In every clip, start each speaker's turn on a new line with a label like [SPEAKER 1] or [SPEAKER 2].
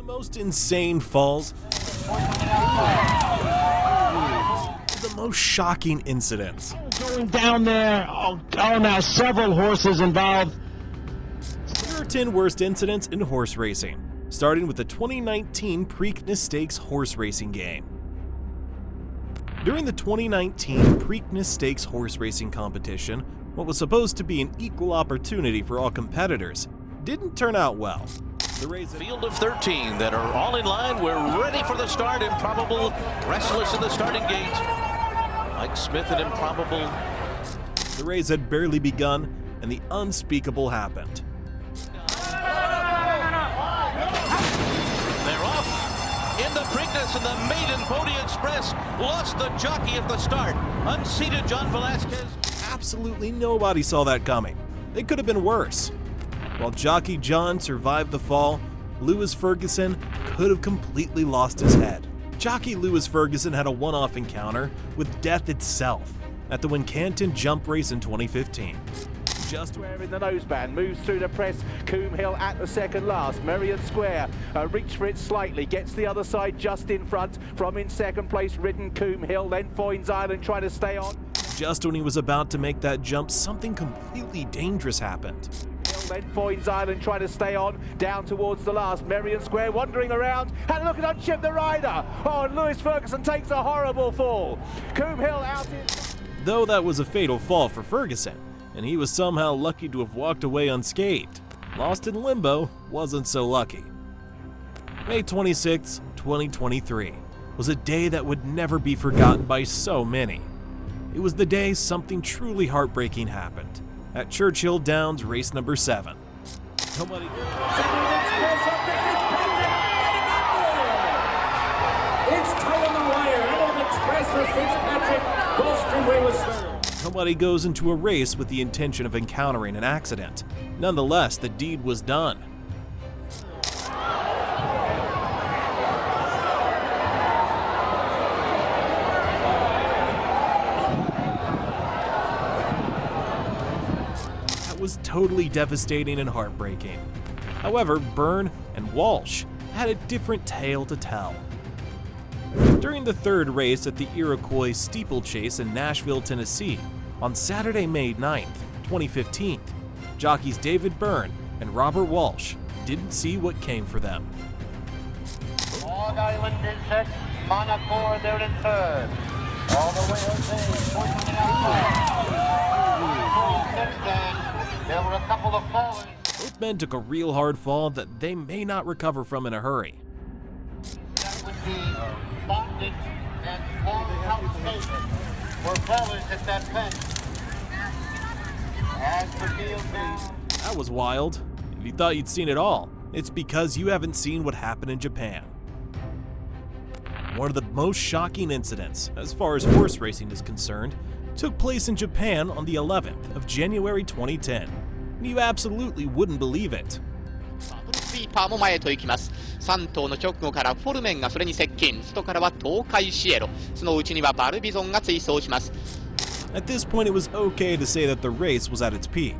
[SPEAKER 1] most insane falls, the most shocking incidents.
[SPEAKER 2] Going down there, now several horses involved.
[SPEAKER 1] Here are 10 worst incidents in horse racing, starting with the 2019 Preakness Stakes horse racing game. During the 2019 Preakness Stakes horse racing competition, what was supposed to be an equal opportunity for all competitors didn't turn out well. The race
[SPEAKER 3] field of 13 that are all in line. We're ready for the start. Improbable restless in the starting gate. Mike Smith and Improbable.
[SPEAKER 1] The race had barely begun, and the unspeakable happened.
[SPEAKER 3] They're off in the Preakness, and the maiden Pony Express lost the jockey at the start. Unseated John Velasquez.
[SPEAKER 1] Absolutely nobody saw that coming. It could have been worse. While jockey John survived the fall, Lewis Ferguson could have completely lost his head. Jockey Lewis Ferguson had a one-off encounter with death itself at the Wincanton Jump Race in 2015.
[SPEAKER 4] Square in the noseband, moves through the press. Coombe Hill at the second last. Merrion Square reached for it slightly, gets the other side just in front. From in second place, ridden Coombe Hill, then Foynes Island trying to stay on.
[SPEAKER 1] Just when he was about to make that jump, something completely dangerous happened.
[SPEAKER 4] Then Foynes Island trying to stay on, down towards the last. Merrion Square wandering around, and look at unship the rider. Oh, and Lewis Ferguson takes a horrible fall. Coombe Hill out in.
[SPEAKER 1] Though that was a fatal fall for Ferguson, and he was somehow lucky to have walked away unscathed. Lost in limbo wasn't so lucky. May 26, 2023 was a day that would never be forgotten by so many. It was the day something truly heartbreaking happened at Churchill Downs race number 7. Nobody goes into a race with the intention of encountering an accident. Nonetheless, the deed was done. That was totally devastating and heartbreaking. However, Byrne and Walsh had a different tale to tell. During the third race at the Iroquois Steeplechase in Nashville, Tennessee, on Saturday, May 9th, 2015, jockeys David Byrne and Robert Walsh didn't see what came for them.
[SPEAKER 5] Long Island is set, Monaco there in third. All the way Jose, pushing it outside. Since then, there were a couple of falls.
[SPEAKER 1] Both men took a real hard fall that they may not recover from in a hurry.
[SPEAKER 5] That would be Bondage and Morehouse Station were fallers at that fence. As the field now.
[SPEAKER 1] That was wild. If you thought you'd seen it all, it's because you haven't seen what happened in Japan. One of the most shocking incidents, as far as horse racing is concerned, took place in Japan on the 11th of January 2010. You absolutely wouldn't believe it.
[SPEAKER 6] スイーパーも前へと行きます。3頭の直後からフォルメンがそれに接近、外からは東海シエロ、その内にはバルビゾンが追走します。
[SPEAKER 1] At this point, it was okay to say that the race was at its peak,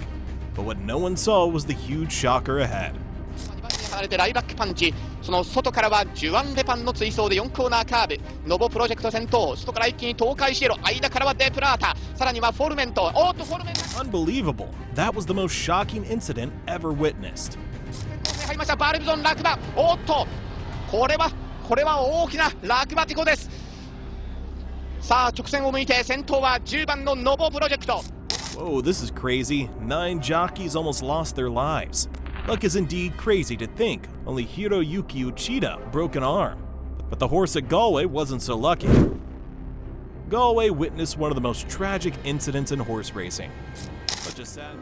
[SPEAKER 1] but what no one saw was the huge shocker ahead.
[SPEAKER 6] 離れてライバックパンチ、その外からはジュアン・レパンの追走で4コーナーカーブ、ノボプロジェクト先頭、外から一気に東海シエロ、間からはデプラータ、さらにはフォルメント、おっとフォルメント。
[SPEAKER 1] Unbelievable! That was the most shocking incident ever witnessed.
[SPEAKER 6] 入りましたバルビゾン落馬、おっとこれは大きな落馬事故です。さあ直線を向いて先頭は10番のノボプロジェクト。
[SPEAKER 1] Whoa, this is crazy. 9 jockeys almost lost their lives. Luck is indeed crazy to think only Hiroyuki Uchida broke an arm. But the horse at Galway wasn't so lucky. Galway witnessed one of the most tragic incidents in horse racing. Such a sad...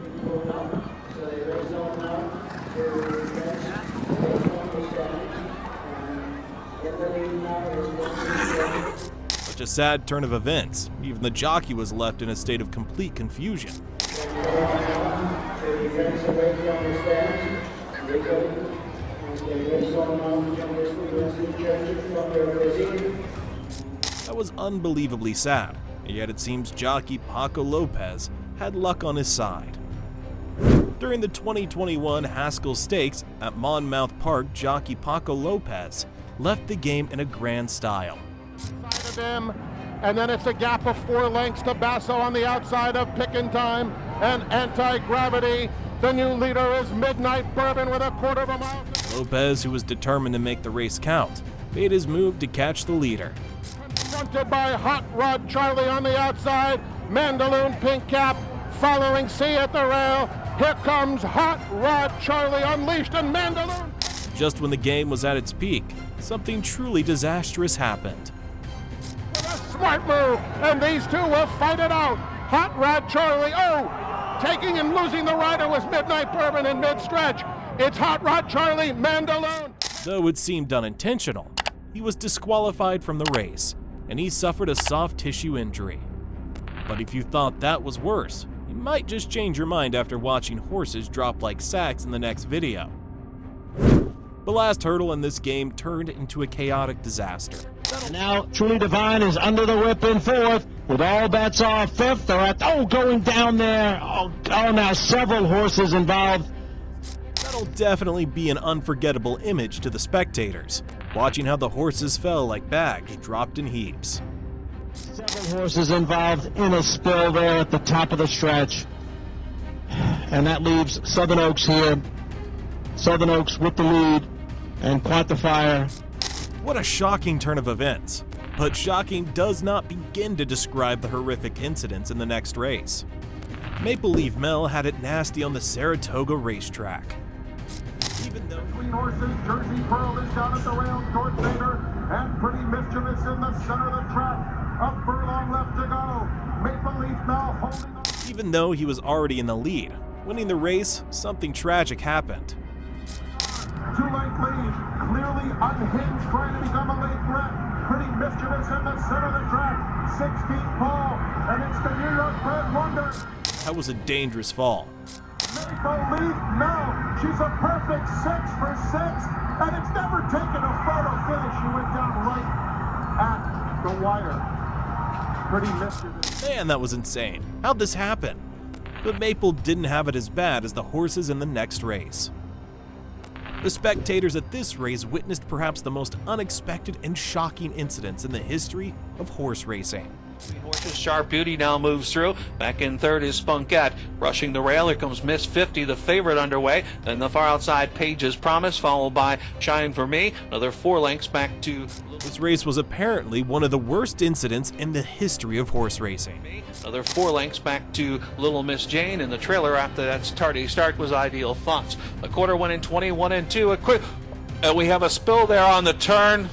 [SPEAKER 1] Such a sad turn of events. Even the jockey was left in a state of complete confusion. That was unbelievably sad, and yet it seems jockey Paco Lopez had luck on his side. During the 2021 Haskell Stakes at Monmouth Park, jockey Paco Lopez left the game in a grand style.
[SPEAKER 7] Side of him, and then it's a gap of 4 lengths to Basso on the outside of Pick and Time and Anti-Gravity. The new leader is Midnight Bourbon with a 1/4 mile.
[SPEAKER 1] Lopez, who was determined to make the race count, made his move to catch the leader.
[SPEAKER 7] Confronted by Hot Rod Charlie on the outside, Mandaloon Pink Cap following C at the rail. Here comes Hot Rod Charlie unleashed and Mandaloon.
[SPEAKER 1] Just when the game was at its peak, something truly disastrous happened.
[SPEAKER 7] With a smart move, and these two will fight it out. Hot Rod Charlie, taking and losing the rider was Midnight Bourbon in mid-stretch. It's Hot Rod Charlie, Mandaloon.
[SPEAKER 1] Though it seemed unintentional, he was disqualified from the race, and he suffered a soft tissue injury. But if you thought that was worse, you might just change your mind after watching horses drop like sacks in the next video. The last hurdle in this game turned into a chaotic disaster.
[SPEAKER 2] And now Truly Divine is under the whip in 4th with all bets off. 5th, they're at, going down there. Now several horses involved.
[SPEAKER 1] That'll definitely be an unforgettable image to the spectators, watching how the horses fell like bags dropped in heaps.
[SPEAKER 2] Several horses involved in a spill there at the top of the stretch. And that leaves Southern Oaks here. Southern Oaks with the lead and Quantifier.
[SPEAKER 1] What a shocking turn of events. But shocking does not begin to describe the horrific incidents in the next race. Maple Leaf Mel had it nasty on the Saratoga racetrack. Even though
[SPEAKER 7] Between horses, Jersey Pearl is down at the rail toward Vader, and Pretty Mischievous in the center of the track. A furlong left to go. Maple Leaf Mel holding on.
[SPEAKER 1] Even though he was already in the lead, winning the race, something tragic happened.
[SPEAKER 7] 2 length lead, clearly unhinged, trying to become a late threat. Pretty Mischievous in the center of the track. 16th pole, and it's the New York bred wonder.
[SPEAKER 1] That was a dangerous fall.
[SPEAKER 7] Maple Leaf Mel, she's a perfect 6 for 6, and it's never taken a photo finish. She went down right at the wire. Pretty Mischievous.
[SPEAKER 1] Man, that was insane. How'd this happen? But Maple didn't have it as bad as the horses in the next race. The spectators at this race witnessed perhaps the most unexpected and shocking incidents in the history of horse racing.
[SPEAKER 8] Horses, Sharp Beauty now moves through. Back in 3rd is Spunkette. Rushing the rail, here comes Miss 50, the favorite underway. Then the far outside, Page's Promise, followed by Shine For Me. Another 4 lengths back to...
[SPEAKER 1] This race was apparently one of the worst incidents in the history of horse racing.
[SPEAKER 8] Another 4 lengths back to Little Miss Jane. In the trailer after that tardy start was Ideal Thoughts. A quarter went in 21 and 2. We have a spill there on the turn.